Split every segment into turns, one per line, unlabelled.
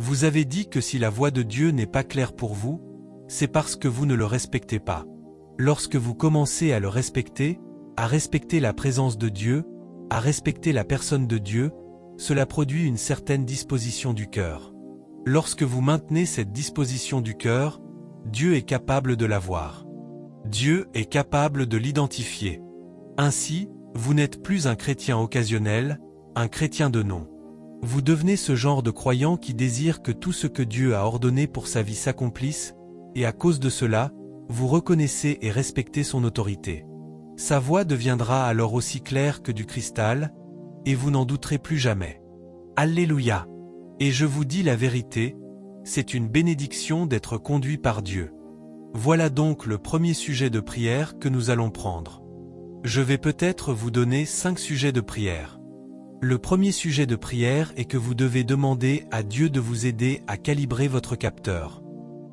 Vous avez dit que si la voix de Dieu n'est pas claire pour vous, c'est parce que vous ne le respectez pas. Lorsque vous commencez à le respecter, à respecter la présence de Dieu, à respecter la personne de Dieu, cela produit une certaine disposition du cœur. Lorsque vous maintenez cette disposition du cœur, Dieu est capable de la voir. Dieu est capable de l'identifier. Ainsi, vous n'êtes plus un chrétien occasionnel, un chrétien de nom. Vous devenez ce genre de croyant qui désire que tout ce que Dieu a ordonné pour sa vie s'accomplisse, et à cause de cela, vous reconnaissez et respectez son autorité. Sa voix deviendra alors aussi claire que du cristal, et vous n'en douterez plus jamais. Alléluia! Et je vous dis la vérité, c'est une bénédiction d'être conduit par Dieu. Voilà donc le premier sujet de prière que nous allons prendre. Je vais peut-être vous donner 5 sujets de prière. Le premier sujet de prière est que vous devez demander à Dieu de vous aider à calibrer votre capteur.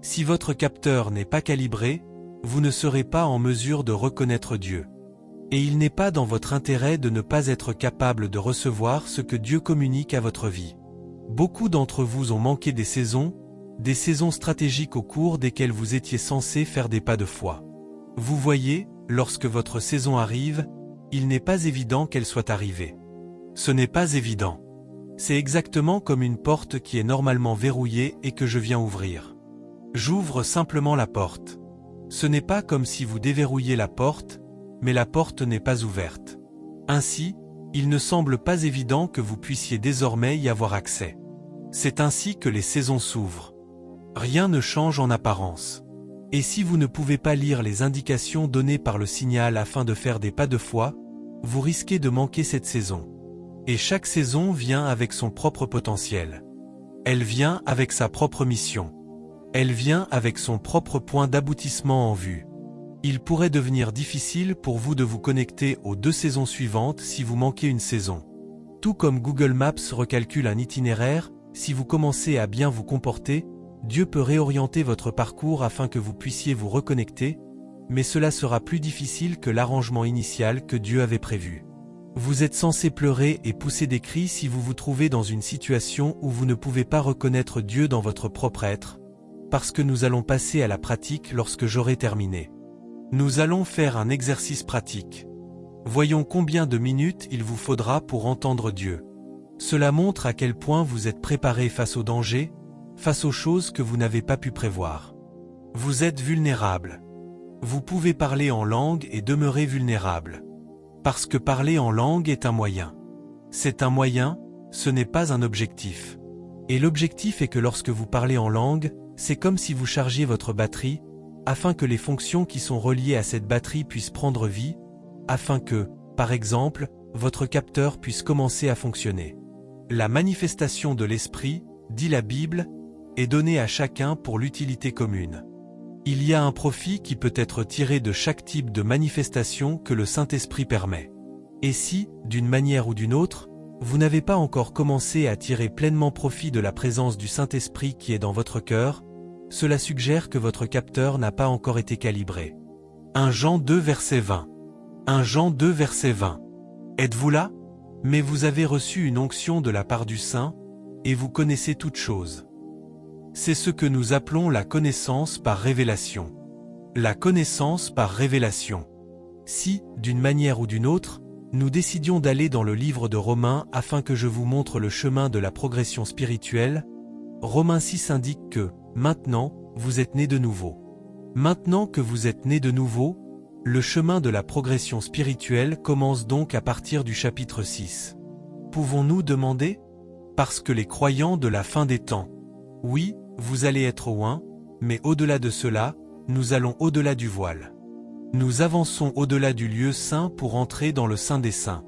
Si votre capteur n'est pas calibré, vous ne serez pas en mesure de reconnaître Dieu. Et il n'est pas dans votre intérêt de ne pas être capable de recevoir ce que Dieu communique à votre vie. Beaucoup d'entre vous ont manqué des saisons stratégiques au cours desquelles vous étiez censé faire des pas de foi. Vous voyez, lorsque votre saison arrive, il n'est pas évident qu'elle soit arrivée. Ce n'est pas évident. C'est exactement comme une porte qui est normalement verrouillée et que je viens ouvrir. J'ouvre simplement la porte. Ce n'est pas comme si vous déverrouilliez la porte, mais la porte n'est pas ouverte. Ainsi, il ne semble pas évident que vous puissiez désormais y avoir accès. C'est ainsi que les saisons s'ouvrent. Rien ne change en apparence. Et si vous ne pouvez pas lire les indications données par le signal afin de faire des pas de foi, vous risquez de manquer cette saison. Et chaque saison vient avec son propre potentiel. Elle vient avec sa propre mission. Elle vient avec son propre point d'aboutissement en vue. Il pourrait devenir difficile pour vous de vous connecter aux 2 saisons suivantes si vous manquez une saison. Tout comme Google Maps recalcule un itinéraire, si vous commencez à bien vous comporter, Dieu peut réorienter votre parcours afin que vous puissiez vous reconnecter, mais cela sera plus difficile que l'arrangement initial que Dieu avait prévu. Vous êtes censé pleurer et pousser des cris si vous vous trouvez dans une situation où vous ne pouvez pas reconnaître Dieu dans votre propre être, parce que nous allons passer à la pratique lorsque j'aurai terminé. Nous allons faire un exercice pratique. Voyons combien de minutes il vous faudra pour entendre Dieu. Cela montre à quel point vous êtes préparé face aux dangers, face aux choses que vous n'avez pas pu prévoir. Vous êtes vulnérable. Vous pouvez parler en langue et demeurer vulnérable. Parce que parler en langue est un moyen. C'est un moyen, ce n'est pas un objectif. Et l'objectif est que lorsque vous parlez en langue, c'est comme si vous chargiez votre batterie, afin que les fonctions qui sont reliées à cette batterie puissent prendre vie, afin que, par exemple, votre capteur puisse commencer à fonctionner. La manifestation de l'esprit, dit la Bible, est donnée à chacun pour l'utilité commune. Il y a un profit qui peut être tiré de chaque type de manifestation que le Saint-Esprit permet. Et si, d'une manière ou d'une autre, vous n'avez pas encore commencé à tirer pleinement profit de la présence du Saint-Esprit qui est dans votre cœur, cela suggère que votre capteur n'a pas encore été calibré. 1 Jean 2 verset 20. 1 Jean 2 verset 20. Êtes-vous là? Mais vous avez reçu une onction de la part du Saint, et vous connaissez toutes choses. C'est ce que nous appelons la connaissance par révélation. La connaissance par révélation. Si, d'une manière ou d'une autre, nous décidions d'aller dans le livre de Romains afin que je vous montre le chemin de la progression spirituelle, Romains 6 indique que, maintenant, vous êtes né de nouveau. Maintenant que vous êtes né de nouveau, le chemin de la progression spirituelle commence donc à partir du chapitre 6. Pouvons-nous demander? Parce que les croyants de la fin des temps. Oui, vous allez être loin, mais au-delà de cela, nous allons au-delà du voile. Nous avançons au-delà du lieu saint pour entrer dans le Saint des Saints.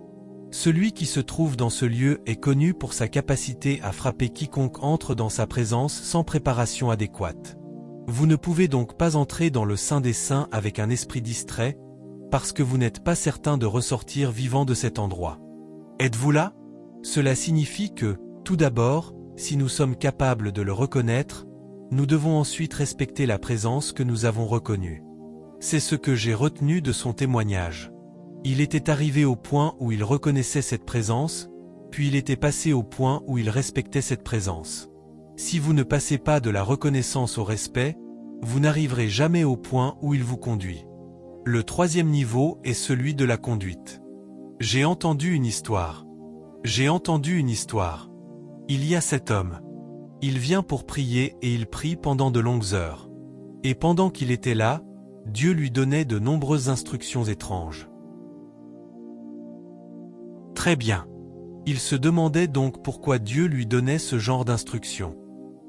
Celui qui se trouve dans ce lieu est connu pour sa capacité à frapper quiconque entre dans sa présence sans préparation adéquate. Vous ne pouvez donc pas entrer dans le Saint des Saints avec un esprit distrait, parce que vous n'êtes pas certain de ressortir vivant de cet endroit. Êtes-vous là? Cela signifie que, tout d'abord, si nous sommes capables de le reconnaître, nous devons ensuite respecter la présence que nous avons reconnue. C'est ce que j'ai retenu de son témoignage. Il était arrivé au point où il reconnaissait cette présence, puis il était passé au point où il respectait cette présence. Si vous ne passez pas de la reconnaissance au respect, vous n'arriverez jamais au point où il vous conduit. Le troisième niveau est celui de la conduite. J'ai entendu une histoire. J'ai entendu une histoire. Il y a cet homme. Il vient pour prier et il prie pendant de longues heures. Et pendant qu'il était là, Dieu lui donnait de nombreuses instructions étranges. Très bien. Il se demandait donc pourquoi Dieu lui donnait ce genre d'instructions.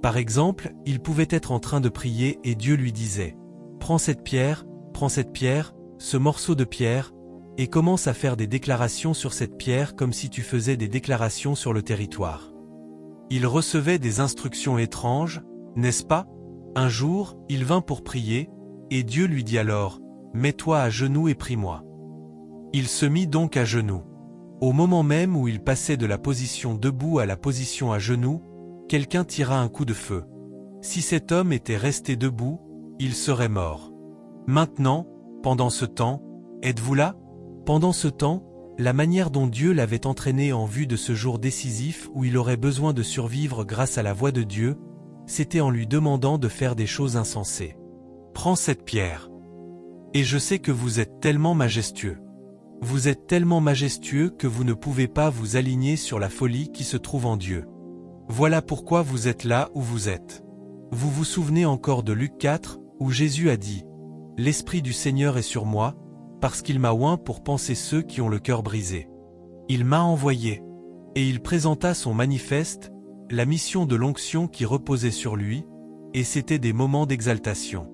Par exemple, il pouvait être en train de prier et Dieu lui disait « prends cette pierre, ce morceau de pierre, et commence à faire des déclarations sur cette pierre comme si tu faisais des déclarations sur le territoire. » Il recevait des instructions étranges, n'est-ce pas? Un jour, il vint pour prier, et Dieu lui dit alors « mets-toi à genoux et prie-moi ». Il se mit donc à genoux. Au moment même où il passait de la position debout à la position à genoux, quelqu'un tira un coup de feu. Si cet homme était resté debout, il serait mort. Maintenant, pendant ce temps, êtes-vous là? Pendant ce temps, la manière dont Dieu l'avait entraîné en vue de ce jour décisif où il aurait besoin de survivre grâce à la voix de Dieu, c'était en lui demandant de faire des choses insensées. Prends cette pierre. Et je sais que vous êtes tellement majestueux. Vous êtes tellement majestueux que vous ne pouvez pas vous aligner sur la folie qui se trouve en Dieu. Voilà pourquoi vous êtes là où vous êtes. Vous vous souvenez encore de Luc 4, où Jésus a dit « L'Esprit du Seigneur est sur moi, parce qu'il m'a oint pour panser ceux qui ont le cœur brisé. Il m'a envoyé. » Et il présenta son manifeste, la mission de l'onction qui reposait sur lui, et c'était des moments d'exaltation.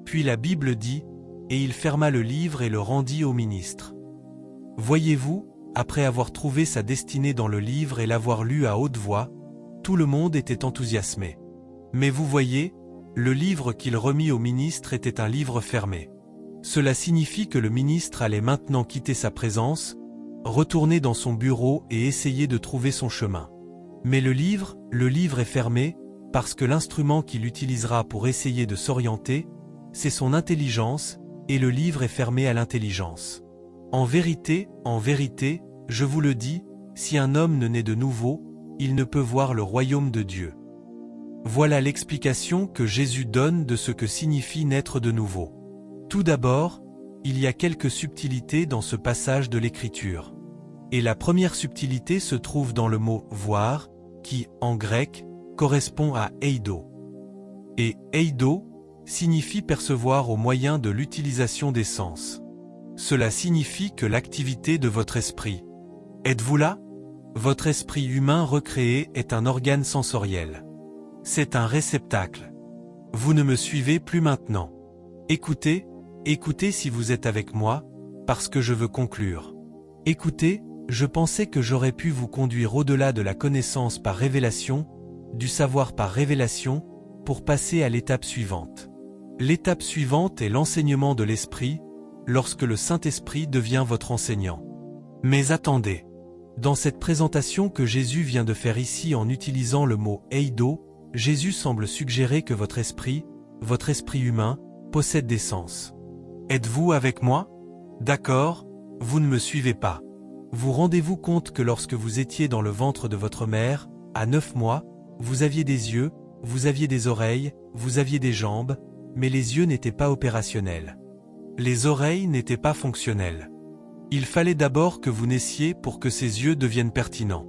Puis la Bible dit « Et il ferma le livre et le rendit au ministre. » Voyez-vous, après avoir trouvé sa destinée dans le livre et l'avoir lu à haute voix, tout le monde était enthousiasmé. Mais vous voyez, le livre qu'il remit au ministre était un livre fermé. Cela signifie que le ministre allait maintenant quitter sa présence, retourner dans son bureau et essayer de trouver son chemin. Mais le livre est fermé, parce que l'instrument qu'il utilisera pour essayer de s'orienter, c'est son intelligence, et le livre est fermé à l'intelligence. En vérité, je vous le dis, si un homme ne naît de nouveau, il ne peut voir le royaume de Dieu. Voilà l'explication que Jésus donne de ce que signifie naître de nouveau. Tout d'abord, il y a quelques subtilités dans ce passage de l'Écriture. Et la première subtilité se trouve dans le mot « voir », qui, en grec, correspond à « eido ». Et « eido » signifie percevoir au moyen de l'utilisation des sens. Cela signifie que l'activité de votre esprit. Êtes-vous là? Votre esprit humain recréé est un organe sensoriel. C'est un réceptacle. Vous ne me suivez plus maintenant. Écoutez si vous êtes avec moi, parce que je veux conclure. Écoutez, je pensais que j'aurais pu vous conduire au-delà de la connaissance par révélation, du savoir par révélation, pour passer à l'étape suivante. L'étape suivante est l'enseignement de l'Esprit, lorsque le Saint-Esprit devient votre enseignant. Mais attendez. Dans cette présentation que Jésus vient de faire ici en utilisant le mot « eido », Jésus semble suggérer que votre esprit humain, possède des sens. Êtes-vous avec moi? D'accord, vous ne me suivez pas. Vous rendez-vous compte que lorsque vous étiez dans le ventre de votre mère, à 9 mois, vous aviez des yeux, vous aviez des oreilles, vous aviez des jambes, mais les yeux n'étaient pas opérationnels. Les oreilles n'étaient pas fonctionnelles. Il fallait d'abord que vous naissiez pour que ces yeux deviennent pertinents.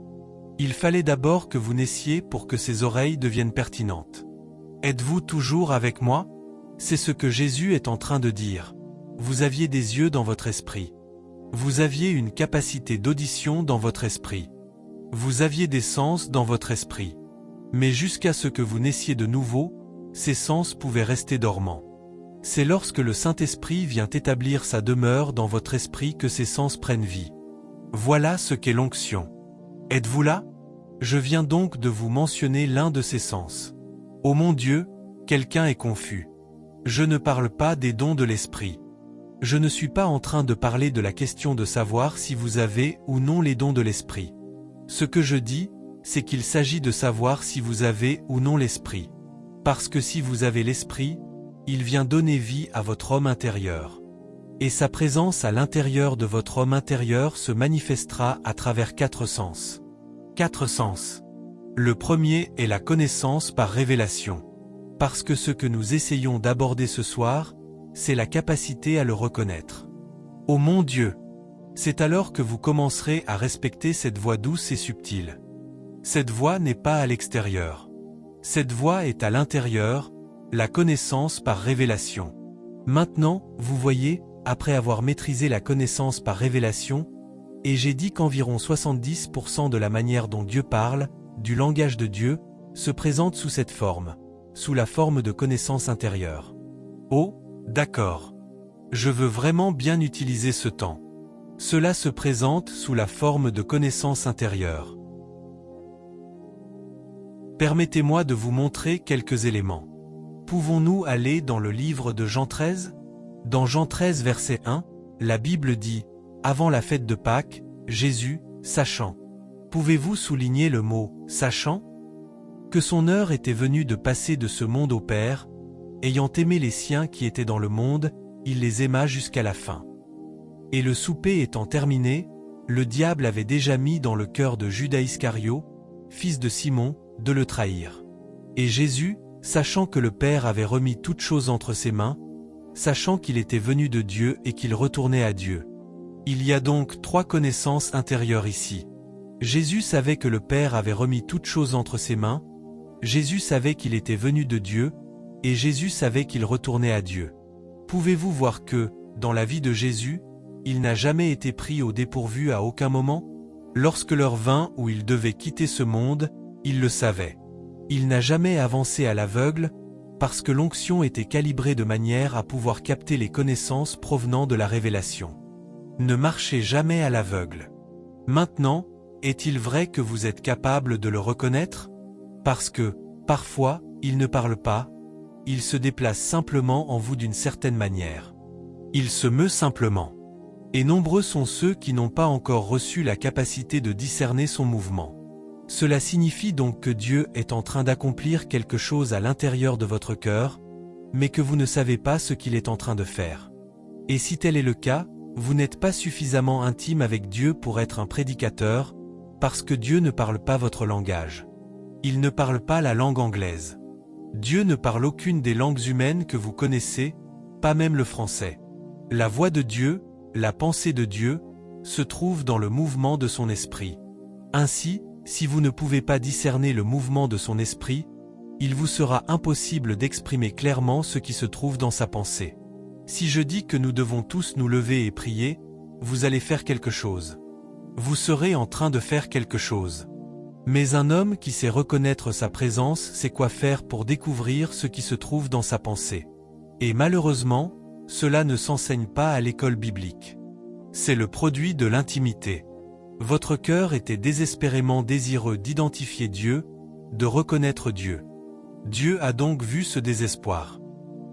Il fallait d'abord que vous naissiez pour que ces oreilles deviennent pertinentes. Êtes-vous toujours avec moi? C'est ce que Jésus est en train de dire. Vous aviez des yeux dans votre esprit. Vous aviez une capacité d'audition dans votre esprit. Vous aviez des sens dans votre esprit. Mais jusqu'à ce que vous naissiez de nouveau, ces sens pouvaient rester dormants. C'est lorsque le Saint-Esprit vient établir sa demeure dans votre esprit que ces sens prennent vie. Voilà ce qu'est l'onction. Êtes-vous là? Je viens donc de vous mentionner l'un de ces sens. Oh mon Dieu, quelqu'un est confus. Je ne parle pas des dons de l'Esprit. Je ne suis pas en train de parler de la question de savoir si vous avez ou non les dons de l'Esprit. Ce que je dis, c'est qu'il s'agit de savoir si vous avez ou non l'Esprit. Parce que si vous avez l'Esprit, il vient donner vie à votre homme intérieur. Et sa présence à l'intérieur de votre homme intérieur se manifestera à travers 4 sens. 4 sens. Le premier est la connaissance par révélation. Parce que ce que nous essayons d'aborder ce soir, c'est la capacité à le reconnaître. Ô mon Dieu! C'est alors que vous commencerez à respecter cette voix douce et subtile. Cette voix n'est pas à l'extérieur. Cette voix est à l'intérieur, la connaissance par révélation. Maintenant, vous voyez, après avoir maîtrisé la connaissance par révélation, et j'ai dit qu'environ 70% de la manière dont Dieu parle, du langage de Dieu, se présente sous cette forme, sous la forme de connaissance intérieure. Oh, d'accord. Je veux vraiment bien utiliser ce temps. Cela se présente sous la forme de connaissance intérieure. Permettez-moi de vous montrer quelques éléments. Pouvons-nous aller dans le livre de Jean 13 ? Dans Jean 13 verset 1, la Bible dit « Avant la fête de Pâques, Jésus, sachant ». Pouvez-vous souligner le mot « sachant » ? Que son heure était venue de passer de ce monde au Père, ayant aimé les siens qui étaient dans le monde, il les aima jusqu'à la fin. Et le souper étant terminé, le diable avait déjà mis dans le cœur de Judas Iscario, fils de Simon, de le trahir. Et Jésus, sachant que le Père avait remis toutes choses entre ses mains, sachant qu'il était venu de Dieu et qu'il retournait à Dieu. Il y a donc 3 connaissances intérieures ici. Jésus savait que le Père avait remis toutes choses entre ses mains, Jésus savait qu'il était venu de Dieu, et Jésus savait qu'il retournait à Dieu. Pouvez-vous voir que, dans la vie de Jésus, il n'a jamais été pris au dépourvu à aucun moment? Lorsque l'heure vint où il devait quitter ce monde, il le savait. Il n'a jamais avancé à l'aveugle, parce que l'onction était calibrée de manière à pouvoir capter les connaissances provenant de la révélation. Ne marchez jamais à l'aveugle. Maintenant, est-il vrai que vous êtes capable de le reconnaître? Parce que, parfois, il ne parle pas, il se déplace simplement en vous d'une certaine manière. Il se meut simplement. Et nombreux sont ceux qui n'ont pas encore reçu la capacité de discerner son mouvement. Cela signifie donc que Dieu est en train d'accomplir quelque chose à l'intérieur de votre cœur, mais que vous ne savez pas ce qu'il est en train de faire. Et si tel est le cas, vous n'êtes pas suffisamment intime avec Dieu pour être un prédicateur, parce que Dieu ne parle pas votre langage. Il ne parle pas la langue anglaise. Dieu ne parle aucune des langues humaines que vous connaissez, pas même le français. La voix de Dieu, la pensée de Dieu, se trouve dans le mouvement de son esprit. Ainsi, si vous ne pouvez pas discerner le mouvement de son esprit, il vous sera impossible d'exprimer clairement ce qui se trouve dans sa pensée. Si je dis que nous devons tous nous lever et prier, vous allez faire quelque chose. Vous serez en train de faire quelque chose. Mais un homme qui sait reconnaître sa présence sait quoi faire pour découvrir ce qui se trouve dans sa pensée. Et malheureusement, cela ne s'enseigne pas à l'école biblique. C'est le produit de l'intimité. Votre cœur était désespérément désireux d'identifier Dieu, de reconnaître Dieu. Dieu a donc vu ce désespoir.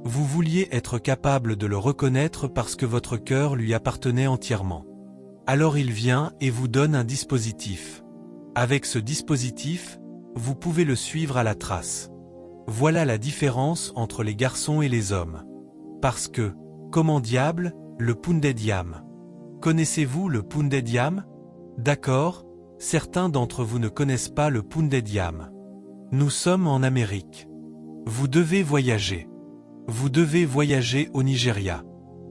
Vous vouliez être capable de le reconnaître parce que votre cœur lui appartenait entièrement. Alors il vient et vous donne un dispositif. Avec ce dispositif, vous pouvez le suivre à la trace. Voilà la différence entre les garçons et les hommes. Parce que, comment diable, le Pounded Yam. Connaissez-vous le Pounded Yam? D'accord, certains d'entre vous ne connaissent pas le Pounded Yam. Nous sommes en Amérique. Vous devez voyager. Vous devez voyager au Nigeria.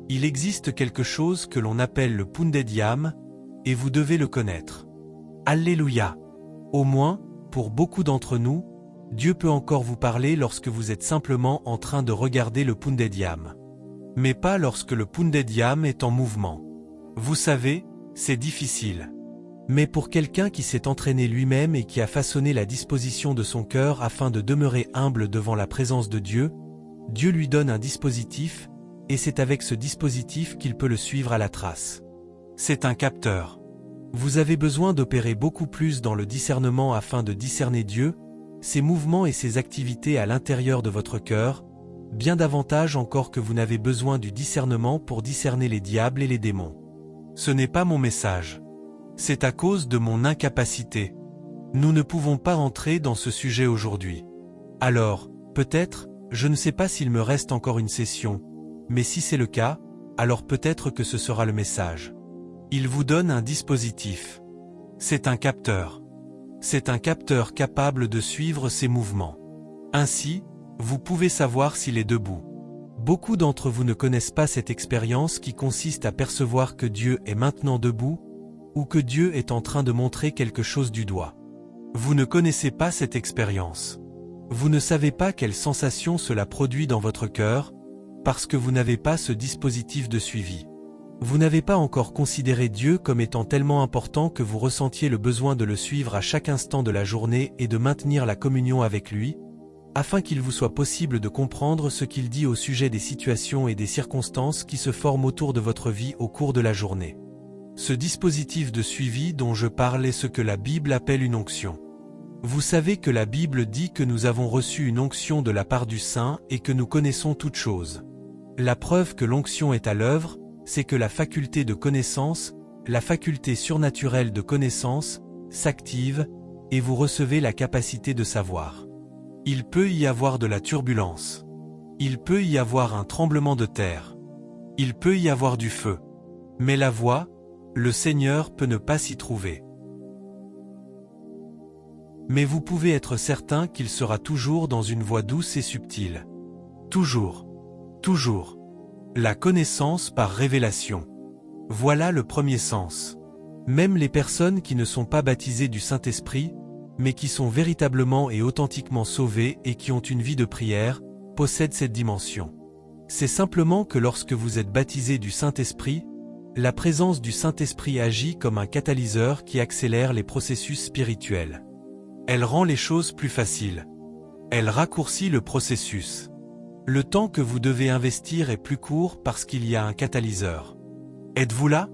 Il existe quelque chose que l'on appelle le Pounded Yam, et vous devez le connaître. Alléluia. Au moins, pour beaucoup d'entre nous, Dieu peut encore vous parler lorsque vous êtes simplement en train de regarder le Pounded Yam. Mais pas lorsque le Pounded Yam est en mouvement. Vous savez, c'est difficile. Mais pour quelqu'un qui s'est entraîné lui-même et qui a façonné la disposition de son cœur afin de demeurer humble devant la présence de Dieu, Dieu lui donne un dispositif, et c'est avec ce dispositif qu'il peut le suivre à la trace. C'est un capteur. Vous avez besoin d'opérer beaucoup plus dans le discernement afin de discerner Dieu, ses mouvements et ses activités à l'intérieur de votre cœur, bien davantage encore que vous n'avez besoin du discernement pour discerner les diables et les démons. Ce n'est pas mon message. C'est à cause de mon incapacité. Nous ne pouvons pas entrer dans ce sujet aujourd'hui. Alors, peut-être, je ne sais pas s'il me reste encore une session, mais si c'est le cas, alors peut-être que ce sera le message. Il vous donne un dispositif. C'est un capteur. C'est un capteur capable de suivre ses mouvements. Ainsi, vous pouvez savoir s'il est debout. Beaucoup d'entre vous ne connaissent pas cette expérience qui consiste à percevoir que Dieu est maintenant debout, ou que Dieu est en train de montrer quelque chose du doigt. Vous ne connaissez pas cette expérience. Vous ne savez pas quelle sensation cela produit dans votre cœur, parce que vous n'avez pas ce dispositif de suivi. Vous n'avez pas encore considéré Dieu comme étant tellement important que vous ressentiez le besoin de le suivre à chaque instant de la journée et de maintenir la communion avec lui, afin qu'il vous soit possible de comprendre ce qu'il dit au sujet des situations et des circonstances qui se forment autour de votre vie au cours de la journée. Ce dispositif de suivi dont je parle est ce que la Bible appelle une onction. Vous savez que la Bible dit que nous avons reçu une onction de la part du Saint et que nous connaissons toutes choses. La preuve que l'onction est à l'œuvre, c'est que la faculté de connaissance, la faculté surnaturelle de connaissance, s'active, et vous recevez la capacité de savoir. Il peut y avoir de la turbulence. Il peut y avoir un tremblement de terre. Il peut y avoir du feu. Mais la voie, le Seigneur peut ne pas s'y trouver. Mais vous pouvez être certain qu'il sera toujours dans une voie douce et subtile. Toujours. Toujours. La connaissance par révélation. Voilà le premier sens. Même les personnes qui ne sont pas baptisées du Saint-Esprit, mais qui sont véritablement et authentiquement sauvées et qui ont une vie de prière, possèdent cette dimension. C'est simplement que lorsque vous êtes baptisé du Saint-Esprit, la présence du Saint-Esprit agit comme un catalyseur qui accélère les processus spirituels. Elle rend les choses plus faciles. Elle raccourcit le processus. Le temps que vous devez investir est plus court parce qu'il y a un catalyseur. Êtes-vous là?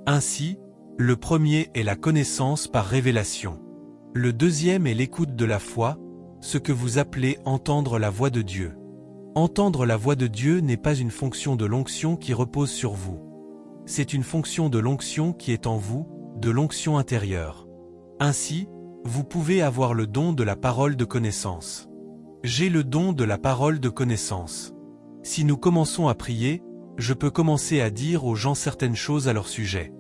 Ainsi, le premier est la connaissance par révélation. Le deuxième est l'écoute de la foi, ce que vous appelez entendre la voix de Dieu. Entendre la voix de Dieu n'est pas une fonction de l'onction qui repose sur vous. C'est une fonction de l'onction qui est en vous, de l'onction intérieure. Ainsi, vous pouvez avoir le don de la parole de connaissance. J'ai le don de la parole de connaissance. Si nous commençons à prier, je peux commencer à dire aux gens certaines choses à leur sujet.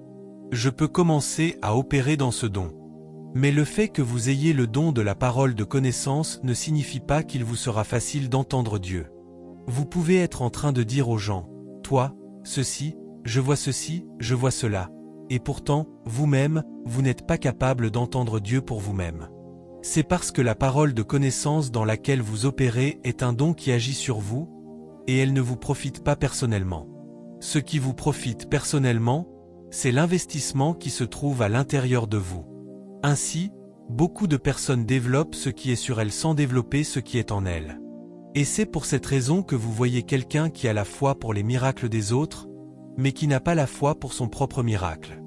Je peux commencer à opérer dans ce don. Mais le fait que vous ayez le don de la parole de connaissance ne signifie pas qu'il vous sera facile d'entendre Dieu. Vous pouvez être en train de dire aux gens, « Toi, ceci, je vois cela », et pourtant, vous-même, vous n'êtes pas capable d'entendre Dieu pour vous-même. C'est parce que la parole de connaissance dans laquelle vous opérez est un don qui agit sur vous, et elle ne vous profite pas personnellement. Ce qui vous profite personnellement, c'est l'investissement qui se trouve à l'intérieur de vous. Ainsi, beaucoup de personnes développent ce qui est sur elles sans développer ce qui est en elles. Et c'est pour cette raison que vous voyez quelqu'un qui a la foi pour les miracles des autres, mais qui n'a pas la foi pour son propre miracle.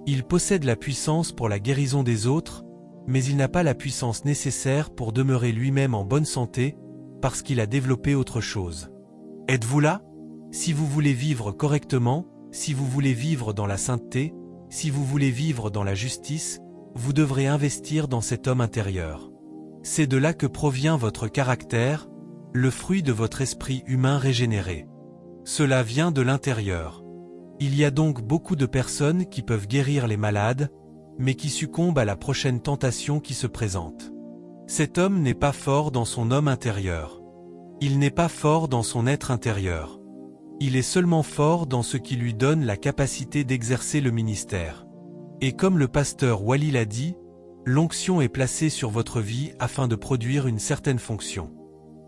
Il possède la puissance pour la guérison des autres, mais il n'a pas la puissance nécessaire pour demeurer lui-même en bonne santé, parce qu'il a développé autre chose. Êtes-vous là? Si vous voulez vivre correctement, si vous voulez vivre dans la sainteté, si vous voulez vivre dans la justice, vous devrez investir dans cet homme intérieur. C'est de là que provient votre caractère, le fruit de votre esprit humain régénéré. Cela vient de l'intérieur. Il y a donc beaucoup de personnes qui peuvent guérir les malades, mais qui succombent à la prochaine tentation qui se présente. Cet homme n'est pas fort dans son homme intérieur. Il n'est pas fort dans son être intérieur. Il est seulement fort dans ce qui lui donne la capacité d'exercer le ministère. Et comme le pasteur Wally l'a dit, l'onction est placée sur votre vie afin de produire une certaine fonction.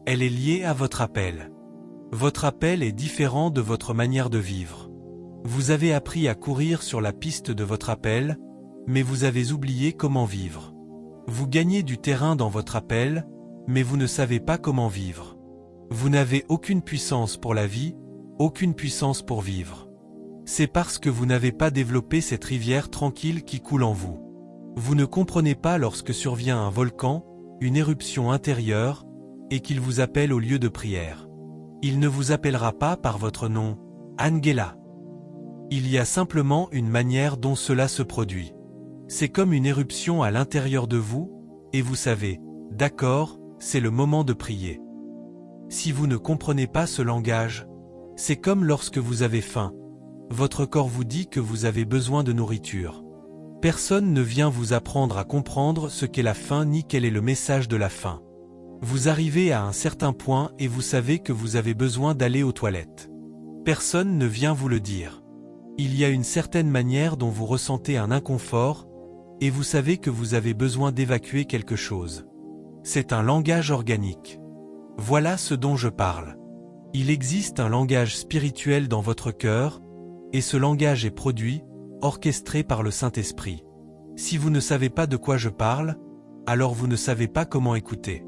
Elle est liée à votre appel. Votre appel est différent de votre manière de vivre. Vous avez appris à courir sur la piste de votre appel, mais vous avez oublié comment vivre. Vous gagnez du terrain dans votre appel, mais vous ne savez pas comment vivre. Vous n'avez aucune puissance pour la vie, aucune puissance pour vivre. C'est parce que vous n'avez pas développé cette rivière tranquille qui coule en vous. Vous ne comprenez pas lorsque survient un volcan, une éruption intérieure, et qu'il vous appelle au lieu de prière. Il ne vous appellera pas par votre nom, Angela. Il y a simplement une manière dont cela se produit. C'est comme une éruption à l'intérieur de vous, et vous savez, d'accord, c'est le moment de prier. Si vous ne comprenez pas ce langage, c'est comme lorsque vous avez faim. Votre corps vous dit que vous avez besoin de nourriture. Personne ne vient vous apprendre à comprendre ce qu'est la fin ni quel est le message de la fin. Vous arrivez à un certain point et vous savez que vous avez besoin d'aller aux toilettes. Personne ne vient vous le dire. Il y a une certaine manière dont vous ressentez un inconfort, et vous savez que vous avez besoin d'évacuer quelque chose. C'est un langage organique. Voilà ce dont je parle. Il existe un langage spirituel dans votre cœur, et ce langage est produit, orchestré par le Saint-Esprit. Si vous ne savez pas de quoi je parle, alors vous ne savez pas comment écouter.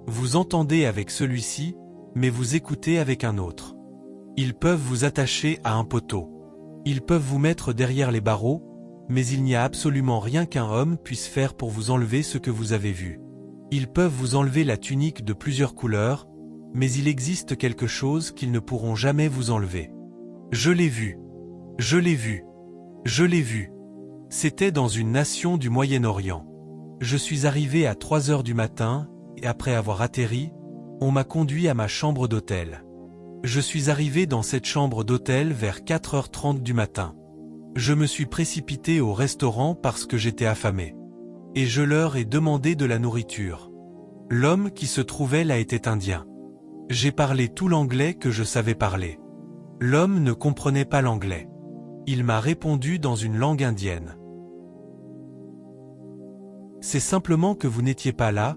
Vous entendez avec celui-ci, mais vous écoutez avec un autre. Ils peuvent vous attacher à un poteau. Ils peuvent vous mettre derrière les barreaux, mais il n'y a absolument rien qu'un homme puisse faire pour vous enlever ce que vous avez vu. Ils peuvent vous enlever la tunique de plusieurs couleurs, mais il existe quelque chose qu'ils ne pourront jamais vous enlever. Je l'ai vu. Je l'ai vu. Je l'ai vu. C'était dans une nation du Moyen-Orient. Je suis arrivé à 3 heures du matin, et après avoir atterri, on m'a conduit à ma chambre d'hôtel. Je suis arrivé dans cette chambre d'hôtel vers 4h30 du matin. Je me suis précipité au restaurant parce que j'étais affamé. Et je leur ai demandé de la nourriture. L'homme qui se trouvait là était indien. J'ai parlé tout l'anglais que je savais parler. L'homme ne comprenait pas l'anglais. Il m'a répondu dans une langue indienne. C'est simplement que vous n'étiez pas là,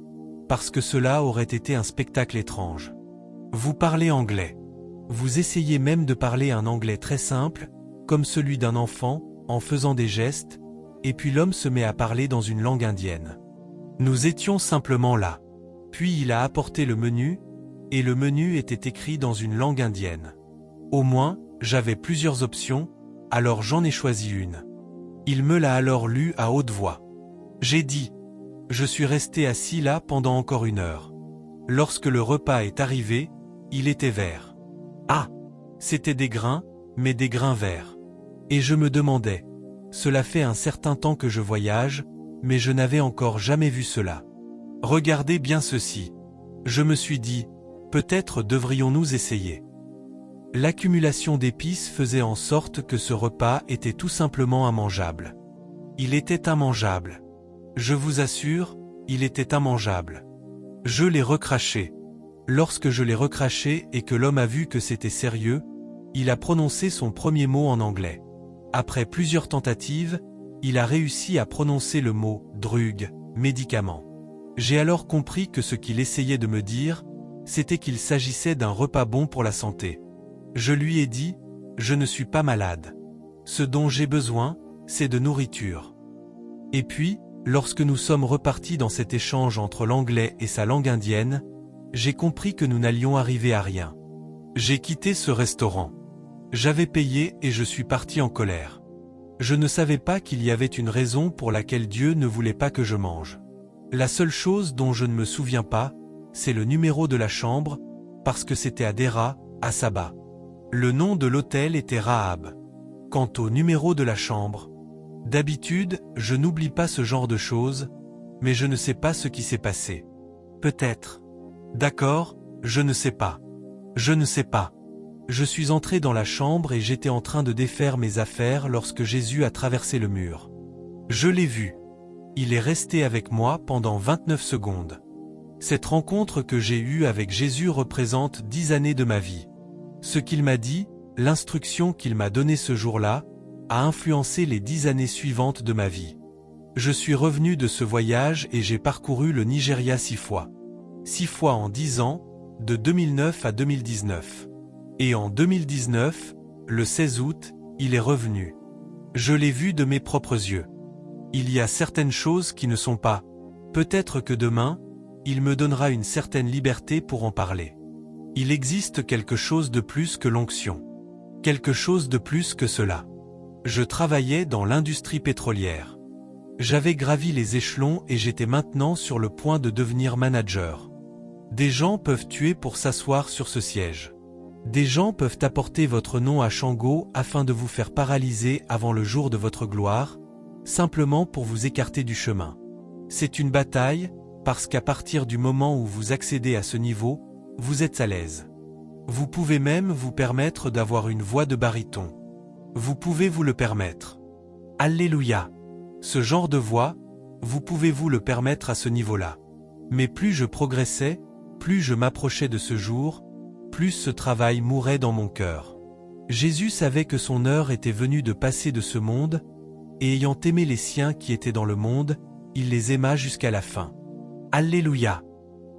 parce que cela aurait été un spectacle étrange. Vous parlez anglais. Vous essayez même de parler un anglais très simple, comme celui d'un enfant, en faisant des gestes, et puis l'homme se met à parler dans une langue indienne. Nous étions simplement là. Puis il a apporté le menu, et le menu était écrit dans une langue indienne. Au moins, j'avais plusieurs options, alors j'en ai choisi une. Il me l'a alors lu à haute voix. J'ai dit. Je suis resté assis là pendant encore 1 heure. Lorsque le repas est arrivé, il était vert. Ah! C'était des grains, mais des grains verts. Et je me demandais, cela fait un certain temps que je voyage, mais je n'avais encore jamais vu cela. Regardez bien ceci. Je me suis dit, peut-être devrions-nous essayer. L'accumulation d'épices faisait en sorte que ce repas était tout simplement immangeable. Il était immangeable. Je vous assure, il était immangeable. Je l'ai recraché. Lorsque je l'ai recraché et que l'homme a vu que c'était sérieux, il a prononcé son premier mot en anglais. Après plusieurs tentatives, il a réussi à prononcer le mot « drugue », médicament. J'ai alors compris que ce qu'il essayait de me dire, c'était qu'il s'agissait d'un repas bon pour la santé. Je lui ai dit, je ne suis pas malade. Ce dont j'ai besoin, c'est de nourriture. Et puis, lorsque nous sommes repartis dans cet échange entre l'anglais et sa langue indienne, j'ai compris que nous n'allions arriver à rien. J'ai quitté ce restaurant. J'avais payé et je suis parti en colère. Je ne savais pas qu'il y avait une raison pour laquelle Dieu ne voulait pas que je mange. La seule chose dont je ne me souviens pas, c'est le numéro de la chambre, parce que c'était à Dera, à Saba. Le nom de l'hôtel était Rahab. Quant au numéro de la chambre, d'habitude, je n'oublie pas ce genre de choses, mais je ne sais pas ce qui s'est passé. Peut-être. D'accord, je ne sais pas. Je ne sais pas. Je suis entré dans la chambre et j'étais en train de défaire mes affaires lorsque Jésus a traversé le mur. Je l'ai vu. Il est resté avec moi pendant 29 secondes. Cette rencontre que j'ai eue avec Jésus représente 10 années de ma vie. Ce qu'il m'a dit, l'instruction qu'il m'a donnée ce jour-là, a influencé les 10 années suivantes de ma vie. Je suis revenu de ce voyage et j'ai parcouru le Nigeria 6 fois. 6 fois en 10 ans, de 2009 à 2019. Et en 2019, le 16 août, il est revenu. Je l'ai vu de mes propres yeux. Il y a certaines choses qui ne sont pas. Peut-être que demain, il me donnera une certaine liberté pour en parler. Il existe quelque chose de plus que l'onction. Quelque chose de plus que cela. Je travaillais dans l'industrie pétrolière. J'avais gravi les échelons et j'étais maintenant sur le point de devenir manager. Des gens peuvent tuer pour s'asseoir sur ce siège. Des gens peuvent apporter votre nom à Shango afin de vous faire paralyser avant le jour de votre gloire, simplement pour vous écarter du chemin. C'est une bataille, parce qu'à partir du moment où vous accédez à ce niveau, vous êtes à l'aise. Vous pouvez même vous permettre d'avoir une voix de baryton. Vous pouvez vous le permettre. Alléluia. Ce genre de voix, vous pouvez vous le permettre à ce niveau-là. Mais plus je progressais, plus je m'approchais de ce jour, plus ce travail mourait dans mon cœur. Jésus savait que son heure était venue de passer de ce monde, et ayant aimé les siens qui étaient dans le monde, il les aima jusqu'à la fin. Alléluia.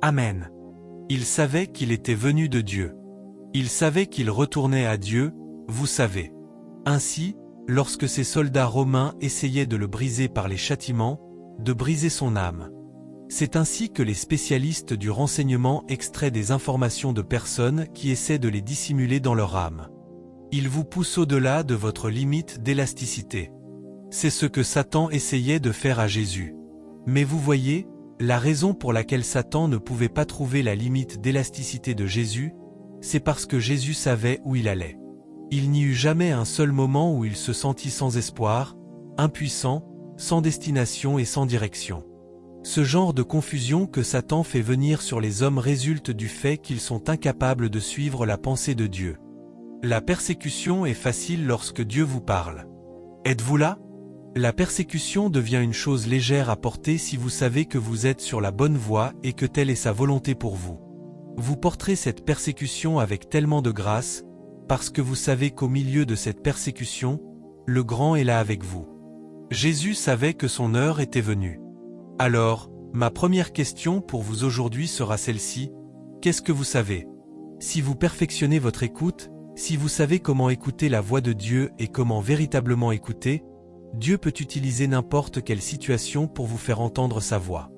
Amen. Il savait qu'il était venu de Dieu. Il savait qu'il retournait à Dieu, vous savez. Ainsi, lorsque ces soldats romains essayaient de le briser par les châtiments, de briser son âme. C'est ainsi que les spécialistes du renseignement extraient des informations de personnes qui essaient de les dissimuler dans leur âme. Ils vous poussent au-delà de votre limite d'élasticité. C'est ce que Satan essayait de faire à Jésus. Mais vous voyez, la raison pour laquelle Satan ne pouvait pas trouver la limite d'élasticité de Jésus, c'est parce que Jésus savait où il allait. Il n'y eut jamais un seul moment où il se sentit sans espoir, impuissant, sans destination et sans direction. Ce genre de confusion que Satan fait venir sur les hommes résulte du fait qu'ils sont incapables de suivre la pensée de Dieu. La persécution est facile lorsque Dieu vous parle. Êtes-vous là? La persécution devient une chose légère à porter si vous savez que vous êtes sur la bonne voie et que telle est sa volonté pour vous. Vous porterez cette persécution avec tellement de grâce, parce que vous savez qu'au milieu de cette persécution, le grand est là avec vous. Jésus savait que son heure était venue. Alors, ma première question pour vous aujourd'hui sera celle-ci: qu'est-ce que vous savez? Si vous perfectionnez votre écoute, si vous savez comment écouter la voix de Dieu et comment véritablement écouter, Dieu peut utiliser n'importe quelle situation pour vous faire entendre sa voix.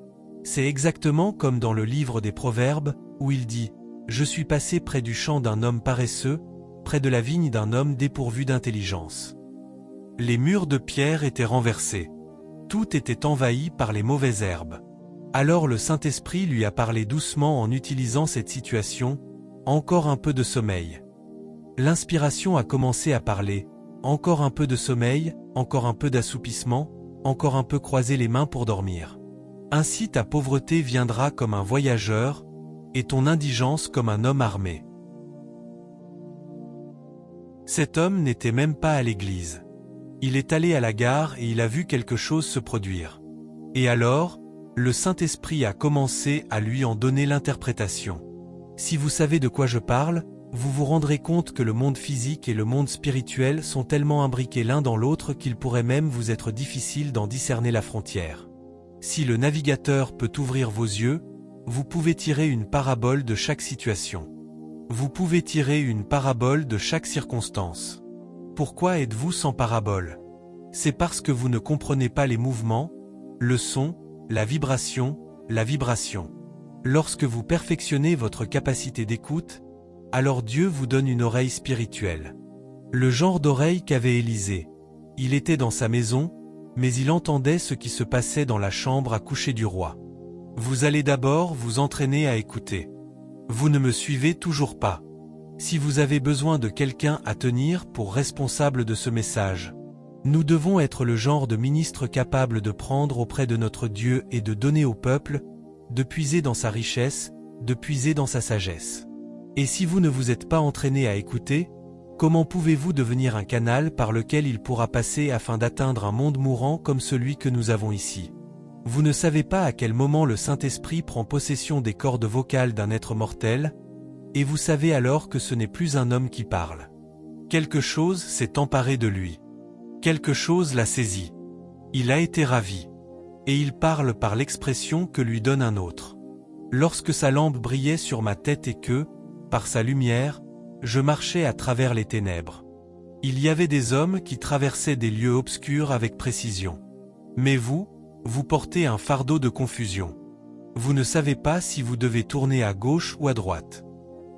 C'est exactement comme dans le livre des Proverbes, où il dit « Je suis passé près du champ d'un homme paresseux, près de la vigne d'un homme dépourvu d'intelligence. » Les murs de pierre étaient renversés. Tout était envahi par les mauvaises herbes. Alors le Saint-Esprit lui a parlé doucement en utilisant cette situation, « Encore un peu de sommeil. » L'inspiration a commencé à parler, « Encore un peu de sommeil, encore un peu d'assoupissement, encore un peu croiser les mains pour dormir. » Ainsi ta pauvreté viendra comme un voyageur, et ton indigence comme un homme armé. Cet homme n'était même pas à l'église. Il est allé à la gare et il a vu quelque chose se produire. Et alors, le Saint-Esprit a commencé à lui en donner l'interprétation. Si vous savez de quoi je parle, vous vous rendrez compte que le monde physique et le monde spirituel sont tellement imbriqués l'un dans l'autre qu'il pourrait même vous être difficile d'en discerner la frontière. Si le navigateur peut ouvrir vos yeux, vous pouvez tirer une parabole de chaque situation. Vous pouvez tirer une parabole de chaque circonstance. Pourquoi êtes-vous sans parabole? C'est parce que vous ne comprenez pas les mouvements, le son, la vibration. Lorsque vous perfectionnez votre capacité d'écoute, alors Dieu vous donne une oreille spirituelle. Le genre d'oreille qu'avait Élisée. Il était dans sa maison, mais il entendait ce qui se passait dans la chambre à coucher du roi. Vous allez d'abord vous entraîner à écouter. Vous ne me suivez toujours pas. Si vous avez besoin de quelqu'un à tenir pour responsable de ce message, nous devons être le genre de ministre capable de prendre auprès de notre Dieu et de donner au peuple, de puiser dans sa richesse, de puiser dans sa sagesse. Et si vous ne vous êtes pas entraîné à écouter, comment pouvez-vous devenir un canal par lequel il pourra passer afin d'atteindre un monde mourant comme celui que nous avons ici? Vous ne savez pas à quel moment le Saint-Esprit prend possession des cordes vocales d'un être mortel, et vous savez alors que ce n'est plus un homme qui parle. Quelque chose s'est emparé de lui. Quelque chose l'a saisi. Il a été ravi. Et il parle par l'expression que lui donne un autre. Lorsque sa lampe brillait sur ma tête et que, par sa lumière, je marchais à travers les ténèbres. Il y avait des hommes qui traversaient des lieux obscurs avec précision. Mais vous portez un fardeau de confusion. Vous ne savez pas si vous devez tourner à gauche ou à droite.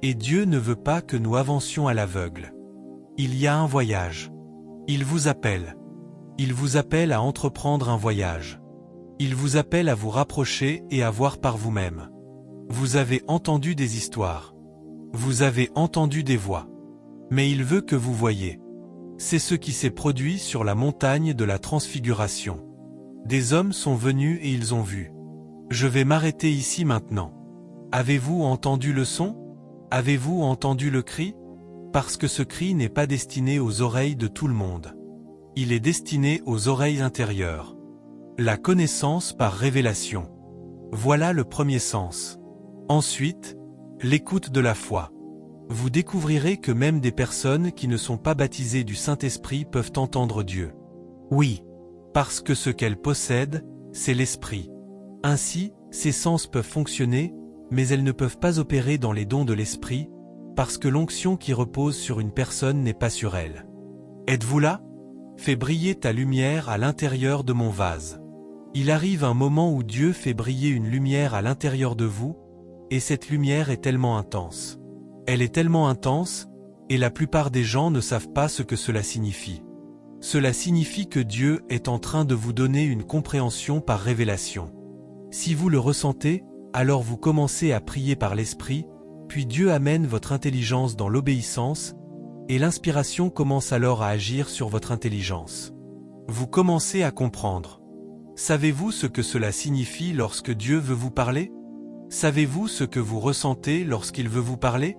Et Dieu ne veut pas que nous avancions à l'aveugle. Il y a un voyage. Il vous appelle. Il vous appelle à entreprendre un voyage. Il vous appelle à vous rapprocher et à voir par vous-même. Vous avez entendu des histoires. Vous avez entendu des voix. Mais il veut que vous voyiez. C'est ce qui s'est produit sur la montagne de la Transfiguration. Des hommes sont venus et ils ont vu. Je vais m'arrêter ici maintenant. Avez-vous entendu le son? Avez-vous entendu le cri? Parce que ce cri n'est pas destiné aux oreilles de tout le monde. Il est destiné aux oreilles intérieures. La connaissance par révélation. Voilà le premier sens. Ensuite, l'écoute de la foi. Vous découvrirez que même des personnes qui ne sont pas baptisées du Saint-Esprit peuvent entendre Dieu. Oui, parce que ce qu'elles possèdent, c'est l'Esprit. Ainsi, ces sens peuvent fonctionner, mais elles ne peuvent pas opérer dans les dons de l'Esprit, parce que l'onction qui repose sur une personne n'est pas sur elle. Êtes-vous là? Fais briller ta lumière à l'intérieur de mon vase. Il arrive un moment où Dieu fait briller une lumière à l'intérieur de vous, et cette lumière est tellement intense. Elle est tellement intense, et la plupart des gens ne savent pas ce que cela signifie. Cela signifie que Dieu est en train de vous donner une compréhension par révélation. Si vous le ressentez, alors vous commencez à prier par l'Esprit, puis Dieu amène votre intelligence dans l'obéissance, et l'inspiration commence alors à agir sur votre intelligence. Vous commencez à comprendre. Savez-vous ce que cela signifie lorsque Dieu veut vous parler? Savez-vous ce que vous ressentez lorsqu'il veut vous parler?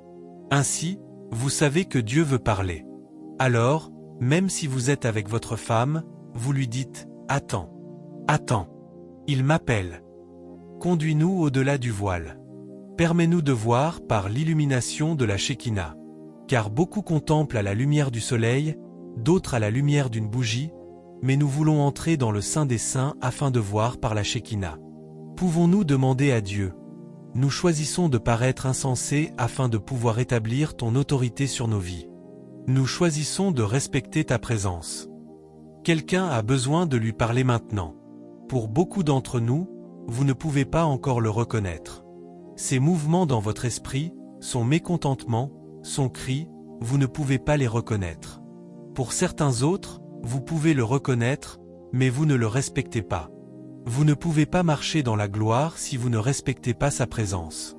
Ainsi, vous savez que Dieu veut parler. Alors, même si vous êtes avec votre femme, vous lui dites « Attends, attends, il m'appelle. Conduis-nous au-delà du voile. Permets-nous de voir par l'illumination de la Shekinah. » Car beaucoup contemplent à la lumière du soleil, d'autres à la lumière d'une bougie, mais nous voulons entrer dans le Saint des Saints afin de voir par la Shekinah. Pouvons-nous demander à Dieu? Nous choisissons de paraître insensés afin de pouvoir établir ton autorité sur nos vies. Nous choisissons de respecter ta présence. Quelqu'un a besoin de lui parler maintenant. Pour beaucoup d'entre nous, vous ne pouvez pas encore le reconnaître. Ces mouvements dans votre esprit, son mécontentement, son cri, vous ne pouvez pas les reconnaître. Pour certains autres, vous pouvez le reconnaître, mais vous ne le respectez pas. Vous ne pouvez pas marcher dans la gloire si vous ne respectez pas sa présence.